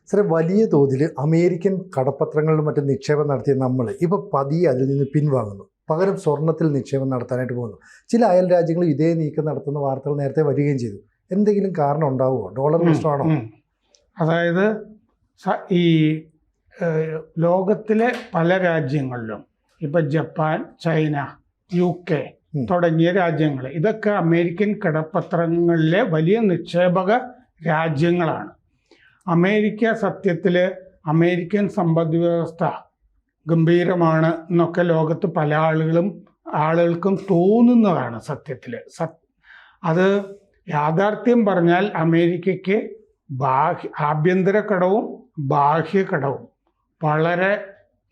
സാറേ, വലിയ തോതിൽ അമേരിക്കൻ കടപ്പത്രങ്ങളിലും മറ്റും നിക്ഷേപം നടത്തിയ നമ്മൾ ഇപ്പോൾ പതിയെ അതിൽ നിന്ന് പിൻവാങ്ങുന്നു. പകരം സ്വർണ്ണത്തിൽ നിക്ഷേപം നടത്താനായിട്ട് പോകുന്നു. ചില അയൽ രാജ്യങ്ങൾ ഇതേ നീക്കം നടത്തുന്ന വാർത്തകൾ നേരത്തെ വരികയും ചെയ്തു. എന്തെങ്കിലും കാരണം ഉണ്ടാവുമോ? ഡോളർ നഷ്ടമാണോ? അതായത് ഈ ലോകത്തിലെ പല രാജ്യങ്ങളിലും ഇപ്പം ജപ്പാൻ, ചൈന, UK തുടങ്ങിയ രാജ്യങ്ങൾ, ഇതൊക്കെ അമേരിക്കൻ കടപ്പത്രങ്ങളിലെ വലിയ നിക്ഷേപക രാജ്യങ്ങളാണ്. അമേരിക്ക സത്യത്തിൽ അമേരിക്കൻ സമ്പദ് വ്യവസ്ഥ ഗംഭീരമാണ് എന്നൊക്കെ ലോകത്ത് പല ആളുകൾക്കും തോന്നുന്നതാണ്. സത്യത്തിൽ അത് യാഥാർത്ഥ്യം പറഞ്ഞാൽ അമേരിക്കയ്ക്ക് ആഭ്യന്തര കടവും ബാഹ്യ കടവും വളരെ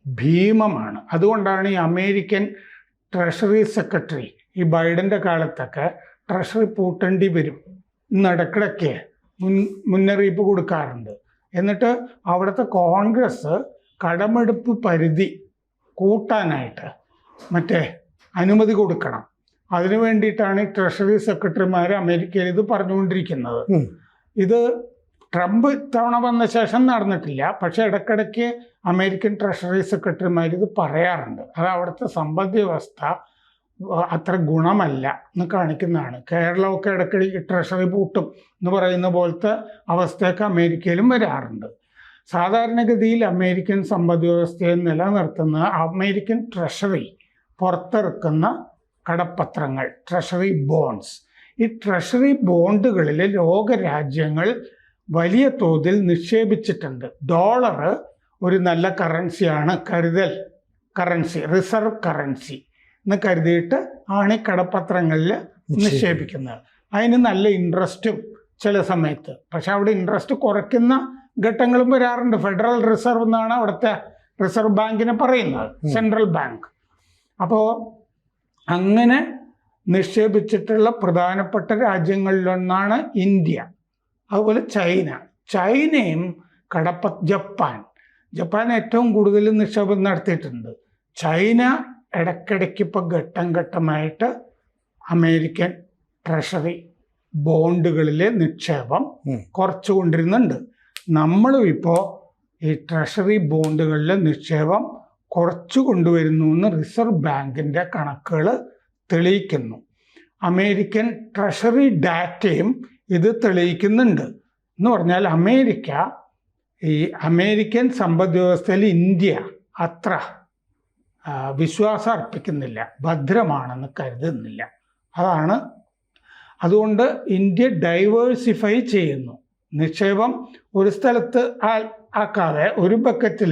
ഭീമമാണ്. അതുകൊണ്ടാണ് ഈ അമേരിക്കൻ ട്രഷറി സെക്രട്ടറി ഈ ബൈഡൻ്റെ കാലത്തൊക്കെ ട്രഷറി പൂട്ടേണ്ടി വരും ഇടയ്ക്കിടയ്ക്ക് മുന്നറിയിപ്പ് കൊടുക്കാറുണ്ട്. എന്നിട്ട് അവിടുത്തെ കോൺഗ്രസ് കടമെടുപ്പ് പരിധി കൂട്ടാനായിട്ട് അനുമതി കൊടുക്കണം. അതിനു വേണ്ടിയിട്ടാണ് ഈ ട്രഷറി സെക്രട്ടറിമാർ അമേരിക്കയിൽ ഇത് പറഞ്ഞുകൊണ്ടിരിക്കുന്നത്. ഇത് ട്രംപ് ഇത്തവണ വന്ന ശേഷം നടന്നിട്ടില്ല. പക്ഷെ ഇടയ്ക്കിടയ്ക്ക് അമേരിക്കൻ ട്രഷറി സെക്രട്ടറിമാർ ഇത് പറയാറുണ്ട്. അത് അവിടുത്തെ സമ്പദ് വ്യവസ്ഥ അത്ര ഗുണമല്ല എന്ന് കാണിക്കുന്നതാണ്. കേരളമൊക്കെ ഇടയ്ക്കിടയ്ക്ക് ട്രഷറി പൂട്ടും എന്ന് പറയുന്ന പോലത്തെ അവസ്ഥയൊക്കെ അമേരിക്കയിലും വരാറുണ്ട്. സാധാരണഗതിയിൽ അമേരിക്കൻ സമ്പദ് വ്യവസ്ഥയെ നിലനിർത്തുന്ന അമേരിക്കൻ ട്രഷറി പുറത്തിറക്കുന്ന കടപ്പത്രങ്ങൾ, ട്രഷറി ബോണ്ട്സ്. ഈ ട്രഷറി ബോണ്ടുകളിൽ ലോകരാജ്യങ്ങൾ വലിയ തോതിൽ നിക്ഷേപിച്ചിട്ടുണ്ട്. ഡോളർ ഒരു നല്ല കറൻസിയാണ്, കരുതൽ കറൻസി, റിസർവ് കറൻസി എന്ന് കരുതിയിട്ട് ആണ് ഈ കടപ്പത്രങ്ങളിൽ നിക്ഷേപിക്കുന്നത്. അതിന് നല്ല ഇൻട്രസ്റ്റും ചില സമയത്ത്. പക്ഷെ അവിടെ ഇൻട്രസ്റ്റ് കുറയ്ക്കുന്ന ഘട്ടങ്ങളും വരാറുണ്ട്. ഫെഡറൽ റിസർവ് എന്നാണ് അവിടുത്തെ റിസർവ് ബാങ്കിനെ പറയുന്നത്, സെൻട്രൽ ബാങ്ക്. അപ്പോൾ അങ്ങനെ നിക്ഷേപിച്ചിട്ടുള്ള പ്രധാനപ്പെട്ട രാജ്യങ്ങളിലൊന്നാണ് ഇന്ത്യ. അതുപോലെ ചൈനയും ജപ്പാൻ ഏറ്റവും കൂടുതൽ നിക്ഷേപം നടത്തിയിട്ടുണ്ട്. ചൈന ഇടയ്ക്കിടയ്ക്ക് ഇപ്പോൾ ഘട്ടം ഘട്ടമായിട്ട് അമേരിക്കൻ ട്രഷറി ബോണ്ടുകളിലെ നിക്ഷേപം കുറച്ചു കൊണ്ടിരുന്നുണ്ട്. നമ്മളും ഇപ്പോൾ ഈ ട്രഷറി ബോണ്ടുകളിലെ നിക്ഷേപം കുറച്ചു കൊണ്ടുവരുന്നു എന്ന് റിസർവ് ബാങ്കിൻ്റെ കണക്കുകൾ തെളിയിക്കുന്നു. അമേരിക്കൻ ട്രഷറി ഡാറ്റയും ഇത് തെളിയിക്കുന്നുണ്ട്. എന്ന് പറഞ്ഞാൽ അമേരിക്കൻ സമ്പദ് വ്യവസ്ഥയിൽ ഇന്ത്യ അത്ര വിശ്വാസം അർപ്പിക്കുന്നില്ല, ഭദ്രമാണെന്ന് കരുതുന്നില്ല. അതുകൊണ്ട് ഇന്ത്യ ഡൈവേഴ്സിഫൈ ചെയ്യുന്നു. നിക്ഷേപം ഒരു സ്ഥലത്ത് ആക്കാതെ, ഒരു ബക്കറ്റിൽ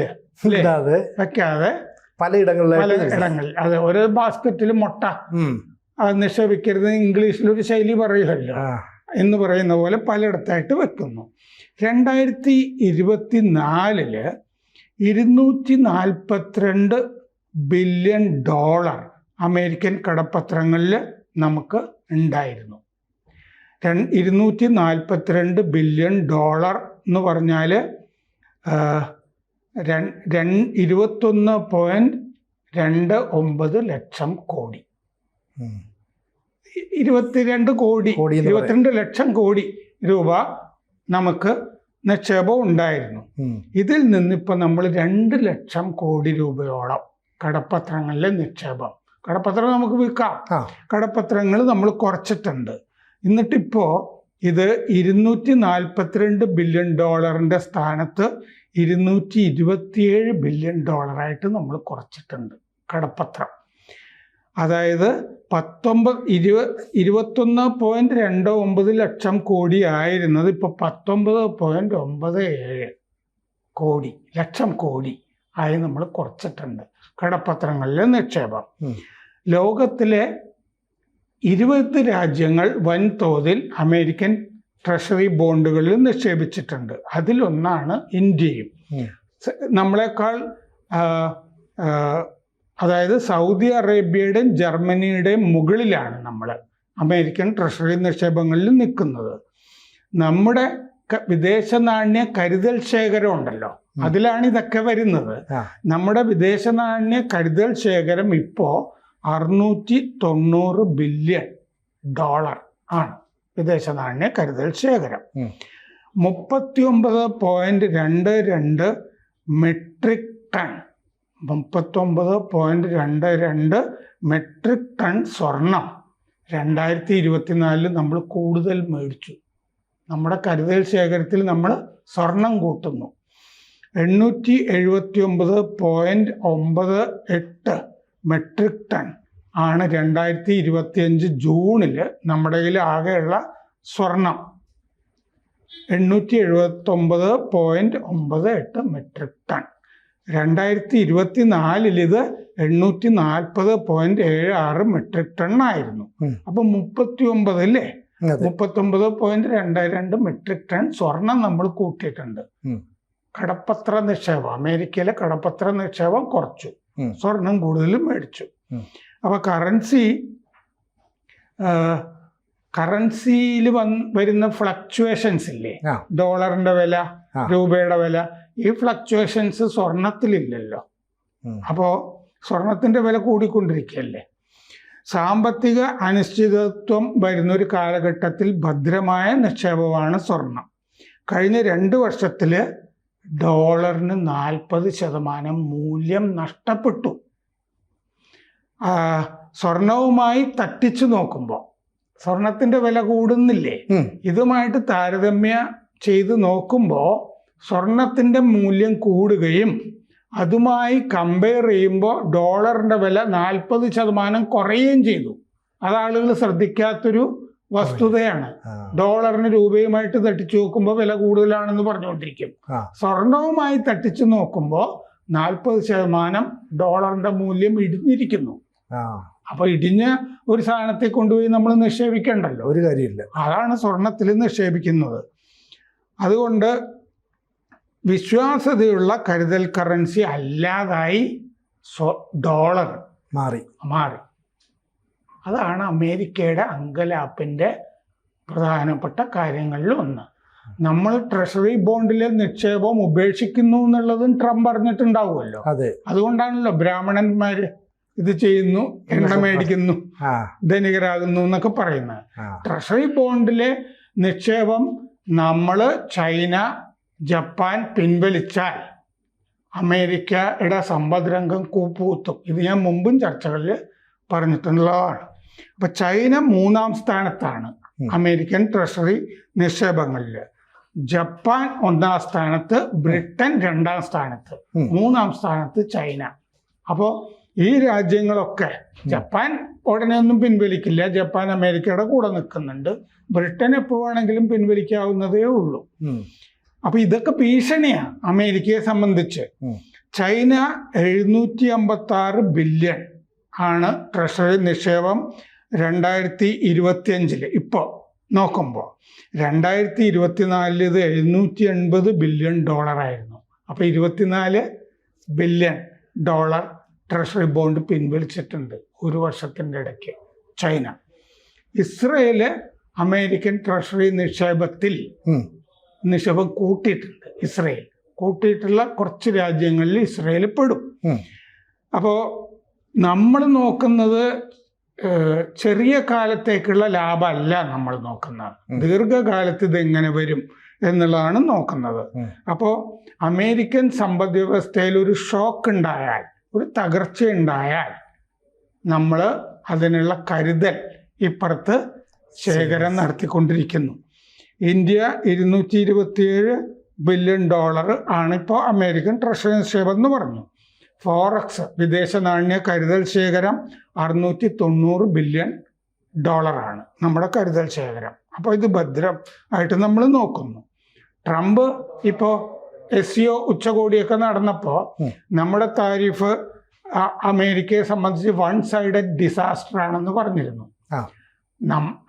വെക്കാതെ പലയിടങ്ങളിൽ, അതെ, ഒരു ബാസ്ക്കറ്റിൽ മുട്ട നിക്ഷേപിക്കരുത്. ഇംഗ്ലീഷിലൊരു ശൈലി പറയുമല്ലോ എന്ന് പറയുന്ന പോലെ പലയിടത്തായിട്ട് വെക്കുന്നു. 2024 $242 ബില്യൺ അമേരിക്കൻ കടപ്പത്രങ്ങളിൽ നമുക്ക് ഉണ്ടായിരുന്നു. 242 ബില്യൺ എന്ന് പറഞ്ഞാൽ 21.29 ലക്ഷം കോടി, 22 ലക്ഷം കോടി രൂപ നമുക്ക് നിക്ഷേപം ഉണ്ടായിരുന്നു. ഇതിൽ നിന്നിപ്പോൾ നമ്മൾ 2 ലക്ഷം കോടി രൂപയോളം കടപ്പത്രങ്ങളിലെ നിക്ഷേപം, കടപ്പത്രം നമുക്ക് വിൽക്കാം, കടപ്പത്രങ്ങൾ നമ്മൾ കുറച്ചിട്ടുണ്ട്. എന്നിട്ടിപ്പോൾ ഇത് $242 ബില്യൺ സ്ഥാനത്ത് $227 ബില്യൺ നമ്മൾ കുറച്ചിട്ടുണ്ട് കടപ്പത്രം. അതായത് 21.29 ലക്ഷം കോടി ആയിരുന്നത് ഇപ്പോൾ 19.97 ലക്ഷം കോടി ആയി നമ്മൾ കുറച്ചിട്ടുണ്ട് കടപ്പത്രങ്ങളിലെ നിക്ഷേപം. ലോകത്തിലെ 20 രാജ്യങ്ങൾ വൻതോതിൽ അമേരിക്കൻ ട്രഷറി ബോണ്ടുകളിൽ നിക്ഷേപിച്ചിട്ടുണ്ട്. അതിലൊന്നാണ് ഇന്ത്യയും. നമ്മളെക്കാൾ അതായത് സൗദി അറേബ്യയുടെയും ജർമ്മനിയുടെയും മുകളിലാണ് നമ്മൾ അമേരിക്കൻ ട്രഷറി നിക്ഷേപങ്ങളിൽ നിൽക്കുന്നത്. നമ്മുടെ വിദേശ നാണ്യ കരുതൽ ശേഖരം ഉണ്ടല്ലോ, അതിലാണ് ഇതൊക്കെ വരുന്നത്. നമ്മുടെ വിദേശ നാണ്യ കരുതൽ ശേഖരം ഇപ്പോൾ $690 ബില്യൺ ആണ് വിദേശ നാണ്യ കരുതൽ ശേഖരം. 39.22 മെട്രിക് ടൺ 39.22 മെട്രിക് ടൺ സ്വർണം 2024 നമ്മൾ കൂടുതൽ മേടിച്ചു. നമ്മുടെ കരുതൽ ശേഖരത്തിൽ നമ്മൾ സ്വർണം കൂട്ടുന്നു. 879.98 മെട്രിക് ടൺ ആണ് 2025 ജൂണിൽ നമ്മുടെ കയ്യിൽ ആകെയുള്ള സ്വർണം. 879.98 മെട്രിക് ടൺ. 2024 ഇത് 840.76 മെട്രിക് ടൺ ആയിരുന്നു. അപ്പൊ 39 അല്ലേ, 39.22 മെട്രിക് ടൺ സ്വർണം നമ്മൾ കൂട്ടിയിട്ടുണ്ട്. കടപ്പത്ര നിക്ഷേപം, അമേരിക്കയിലെ കടപ്പത്ര നിക്ഷേപം കുറച്ചു, സ്വർണം കൂടുതലും മേടിച്ചു. അപ്പൊ കറൻസിയിൽ വരുന്ന ഫ്ലക്ച്വേഷൻസ് ഇല്ലേ, ഡോളറിന്റെ വില, രൂപയുടെ വില, ഈ ഫ്ലക്ച്വേഷൻസ് സ്വർണത്തിലില്ലല്ലോ. അപ്പോ സ്വർണത്തിന്റെ വില കൂടിക്കൊണ്ടിരിക്കുകയല്ലേ. സാമ്പത്തിക അനിശ്ചിതത്വം വരുന്നൊരു കാലഘട്ടത്തിൽ ഭദ്രമായ നിക്ഷേപമാണ് സ്വർണം. കഴിഞ്ഞ 2 വർഷത്തില് ഡോളറിന് 40% മൂല്യം നഷ്ടപ്പെട്ടു. സ്വർണവുമായി തട്ടിച്ചു നോക്കുമ്പോൾ സ്വർണത്തിന്റെ വില കൂടുന്നില്ലേ, ഇതുമായിട്ട് താരതമ്യ ചെയ്ത് നോക്കുമ്പോൾ സ്വർണത്തിന്റെ മൂല്യം കൂടുകയും അതുമായി കമ്പയർ ചെയ്യുമ്പോൾ ഡോളറിന്റെ വില 40% കുറയുകയും ചെയ്തു. അത് ആളുകൾ ശ്രദ്ധിക്കാത്തൊരു വസ്തുതയാണ്. ഡോളറിന് രൂപയുമായിട്ട് തട്ടിച്ചു നോക്കുമ്പോൾ വില കൂടുതലാണെന്ന് പറഞ്ഞുകൊണ്ടിരിക്കും. സ്വർണവുമായി തട്ടിച്ചു നോക്കുമ്പോൾ 40% ഡോളറിന്റെ മൂല്യം ഇടിഞ്ഞിരിക്കുന്നു. അപ്പൊ ഇടിഞ്ഞ ഒരു സാധനത്തെ കൊണ്ടുപോയി നമ്മൾ നിക്ഷേപിക്കണ്ടല്ലോ, ഒരു കാര്യമില്ല. അതാണ് സ്വർണത്തിൽ നിക്ഷേപിക്കുന്നത്. അതുകൊണ്ട് വിശ്വാസ്യതയുള്ള കരുതൽ കറൻസി അല്ലാതായി ഡോളർ മാറി. അതാണ് അമേരിക്കയുടെ അങ്കലാപ്പിന്റെ പ്രധാനപ്പെട്ട കാര്യങ്ങളിൽ ഒന്ന്. നമ്മൾ ട്രഷറി ബോണ്ടിലെ നിക്ഷേപം ഉപേക്ഷിക്കുന്നു എന്നുള്ളതും ട്രംപ് അറിഞ്ഞിട്ടുണ്ടാവുമല്ലോ. അതുകൊണ്ടാണല്ലോ ബ്രാഹ്മണന്മാര് ഇത് ചെയ്യുന്നു, എണ്ണ മേടിക്കുന്നു, ധനികരാകുന്നു എന്നൊക്കെ പറയുന്നത്. ട്രഷറി ബോണ്ടിലെ നിക്ഷേപം നമ്മള് ചൈന, ജപ്പാൻ പിൻവലിച്ചാൽ അമേരിക്കയുടെ സമ്പദ്രംഗം കൂപ്പുകുത്തും. ഇത് ഞാൻ മുമ്പും ചർച്ചകളിൽ പറഞ്ഞിട്ടുള്ളതാണ്. അപ്പൊ ചൈന 3-ാം സ്ഥാനത്താണ് അമേരിക്കൻ ട്രഷറി നിക്ഷേപങ്ങളിൽ. ജപ്പാൻ 1-ാം സ്ഥാനത്ത്, ബ്രിട്ടൻ 2-ാം സ്ഥാനത്ത്, 3-ാം സ്ഥാനത്ത് ചൈന. അപ്പോൾ ഈ രാജ്യങ്ങളൊക്കെ, ജപ്പാൻ ഉടനെ ഒന്നും പിൻവലിക്കില്ല, ജപ്പാൻ അമേരിക്കയുടെ കൂടെ നിൽക്കുന്നുണ്ട്. ബ്രിട്ടൻ എപ്പോൾ വേണമെങ്കിലും പിൻവലിക്കാവുന്നതേ ഉള്ളൂ. അപ്പൊ ഇതൊക്കെ ഭീഷണിയാണ് അമേരിക്കയെ സംബന്ധിച്ച്. ചൈന 756 ബില്യൺ ആണ് ട്രഷറി നിക്ഷേപം 2025 ഇപ്പോൾ നോക്കുമ്പോൾ. 2024 ഇത് 780 ബില്യൺ ഡോളറായിരുന്നു. അപ്പൊ 24 ബില്യൺ ഡോളർ ട്രഷറി ബോണ്ട് പിൻവലിച്ചിട്ടുണ്ട് ഒരു വർഷത്തിൻ്റെ ഇടയ്ക്ക് ചൈന. ഇസ്രയേല് അമേരിക്കൻ ട്രഷറി നിക്ഷേപം കൂട്ടിയിട്ടുണ്ട്. ഇസ്രയേൽ കൂട്ടിയിട്ടുള്ള കുറച്ച് രാജ്യങ്ങളിൽ ഇസ്രയേൽ പെടും. അപ്പോൾ നമ്മൾ നോക്കുന്നത് ചെറിയ കാലത്തേക്കുള്ള ലാഭമല്ല നമ്മൾ നോക്കുന്നത്, ദീർഘകാലത്ത് ഇത് എങ്ങനെ വരും എന്നുള്ളതാണ് നോക്കുന്നത്. അപ്പോൾ അമേരിക്കൻ സമ്പദ് വ്യവസ്ഥയിൽ ഒരു ഷോക്ക് ഉണ്ടായാൽ, ഒരു തകർച്ച ഉണ്ടായാൽ നമ്മൾ അതിനുള്ള കരുതൽ ഇപ്പുറത്ത് ശേഖരം നടത്തിക്കൊണ്ടിരിക്കുന്നു. ഇന്ത്യ 227 ബില്യൺ ഡോളർ ആണ് ഇപ്പോൾ അമേരിക്കൻ ട്രഷറി നിക്ഷേപം എന്ന് പറഞ്ഞു. ഫോറക്സ് വിദേശ നാണ്യ കരുതൽ ശേഖരം 690 ബില്യൺ ഡോളറാണ് നമ്മുടെ കരുതൽ ശേഖരം. അപ്പോൾ ഇത് ഭദ്രം ആയിട്ട് നമ്മൾ നോക്കുന്നു. ട്രംപ് ഇപ്പോൾ SCO ഉച്ചകോടിയൊക്കെ നടന്നപ്പോൾ നമ്മുടെ താരിഫ് അമേരിക്കയെ സംബന്ധിച്ച് 1-സൈഡഡ് ഡിസാസ്റ്റർ ആണെന്ന് പറഞ്ഞിരുന്നു.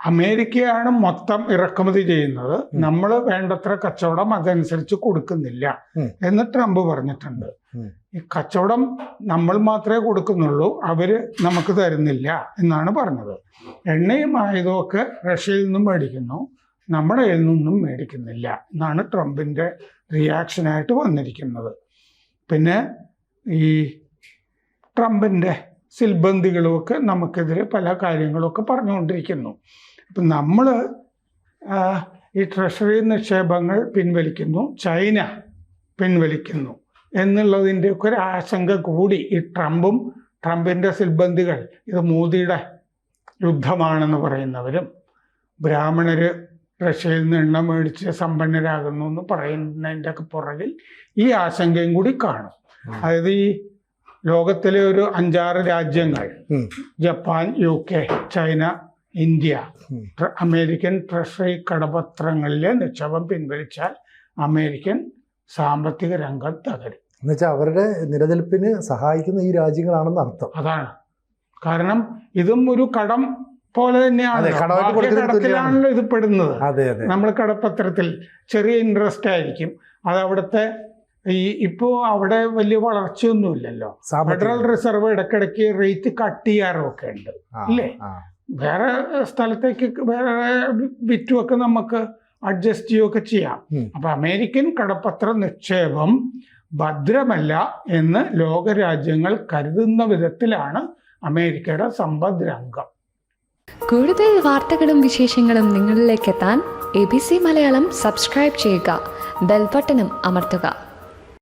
അമേരിക്കയാണ് മൊത്തം ഇറക്കുമതി ചെയ്യുന്നത്, നമ്മൾ വേണ്ടത്ര കച്ചവടം അതനുസരിച്ച് കൊടുക്കുന്നില്ല എന്ന് ട്രംപ് പറഞ്ഞിട്ടുണ്ട്. ഈ കച്ചവടം നമ്മൾ മാത്രമേ കൊടുക്കുന്നുള്ളൂ, അവര് നമുക്ക് തരുന്നില്ല എന്നാണ് പറഞ്ഞത്. എണ്ണയും ആയുധമൊക്കെ റഷ്യയിൽ നിന്നും മേടിക്കുന്നു, നമ്മുടെ കയ്യിൽ നിന്നും മേടിക്കുന്നില്ല എന്നാണ് ട്രംപിൻ്റെ റിയാക്ഷനായിട്ട് വന്നിരിക്കുന്നത്. പിന്നെ ഈ ട്രംപിൻ്റെ സിൽബന്ദികളുമൊക്കെ നമുക്കെതിരെ പല കാര്യങ്ങളൊക്കെ പറഞ്ഞുകൊണ്ടിരിക്കുന്നു. അപ്പം നമ്മൾ ഈ ട്രഷറി നിക്ഷേപങ്ങൾ പിൻവലിക്കുന്നു, ചൈന പിൻവലിക്കുന്നു എന്നുള്ളതിൻ്റെ ഒക്കെ ഒരു ആശങ്ക കൂടി ഈ ട്രംപിൻ്റെ സിൽബന്ധികൾ, ഇത് മോദിയുടെ യുദ്ധമാണെന്ന് പറയുന്നവരും ബ്രാഹ്മണര് റഷ്യയിൽ നിന്ന് എണ്ണ മേടിച്ച് സമ്പന്നരാകുന്നു എന്ന് പറയുന്നതിൻ്റെ ഒക്കെ പുറകിൽ ഈ ആശങ്കയും കൂടി കാണും. അതായത് ഈ ലോകത്തിലെ ഒരു 5-6 രാജ്യങ്ങൾ, Japan, UK, China, India, American treasury കടപത്രങ്ങളിലെ നിക്ഷേപം പിൻവലിച്ചാൽ അമേരിക്കൻ സാമ്പത്തിക രംഗം തകരും. എന്നുവെച്ചാൽ അവരുടെ നിലനിൽപ്പിന് സഹായിക്കുന്ന ഈ രാജ്യങ്ങളാണെന്ന് അർത്ഥം. അതാണ് കാരണം. ഇതും ഒരു കടം പോലെ തന്നെയാണ്, കടത്തിലാണല്ലോ ഇത് പെടുന്നത്. നമ്മൾ കടപ്പത്രത്തിൽ ചെറിയ ഇൻട്രസ്റ്റ് ആയിരിക്കും, അത് അവിടുത്തെ ഇപ്പോൾ അവിടെ വലിയ വളർച്ചയൊന്നുമില്ലല്ലോ. ഫെഡറൽ റിസർവ് ഇടയ്ക്കിടയ്ക്ക് റേറ്റ് കട്ട് ചെയ്യാറൊക്കെ ഉണ്ട് അല്ലേ? വേറെ സ്ഥലത്തേക്ക് വേറെ വിറ്റുമൊക്കെ നമുക്ക് അഡ്ജസ്റ്റ് ചെയ്യുകയൊക്കെ ചെയ്യാം. അപ്പൊ അമേരിക്കൻ കടപ്പത്ര നിക്ഷേപം ഭദ്രമല്ല എന്ന് ലോകരാജ്യങ്ങൾ കരുതുന്ന വിധത്തിലാണ് അമേരിക്കയുടെ സമ്പദ് രംഗം. കൂടുതൽ വാർത്തകളും വിശേഷങ്ങളും നിങ്ങളിലേക്ക് എത്താൻ ABC മലയാളം സബ്സ്ക്രൈബ് ചെയ്യുക, ബെൽ ബട്ടണും അമർത്തുക.